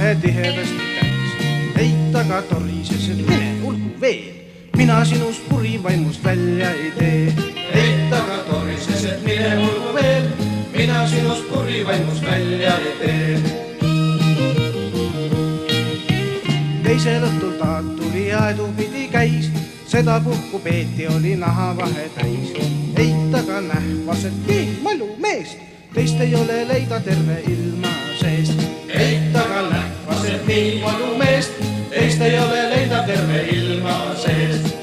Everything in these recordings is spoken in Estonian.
vahe tihedasti täis. Heitaga torises, et mine olgu veel, mina sinust puri vaimust välja ei tee. Heitaga torises, et mine olgu veel, mina sinust puri vaimust välja ei tee. Teisel õhtul ta tuli aedupidi käis, seda puhku peeti oli nahavahe täis. Heitaga nähvas, et nii malu meest, teist ei ole leida terve ilma seest. Heitaga nähvas, et nii malu meest, teist ei ole leida terve ilma seest.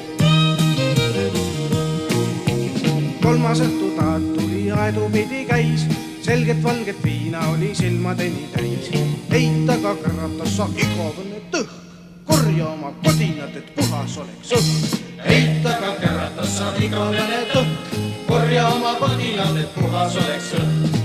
Kolmas õhtu ta tuli aedupidi käis, selget valget viina oli silmadeni täis. Heitaga kõrratas sa igavõne tõhk, korja oma kodinad, et puhas oleks õhk. Heitaga kõrratas sa igavõne tõhk, korja oma kodinad, et puhas oleks õhk.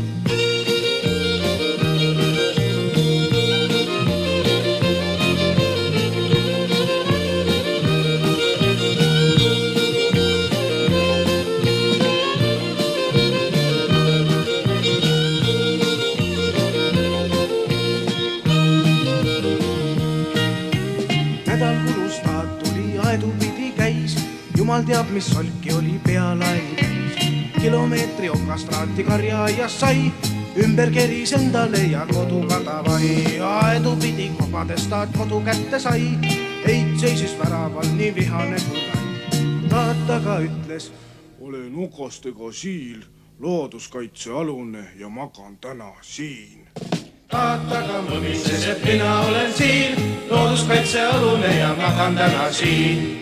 Nädal kulus ta tuli aedupidi käis, jumal teab, mis solki oli pealaeni täis. Kilomeetri okastraati karjaaias sai, ümber keris endale ja koduga tavai. Aedupidi kobades ta kodu kätte sai, Heit seisis väraval nii vihane kui lai. Taataga ütles, olen ukostega siil, looduskaitsealune ja magan täna siin. Taataga mõmises, et mina olen siin, looduskaitsealune ja magan täna siin.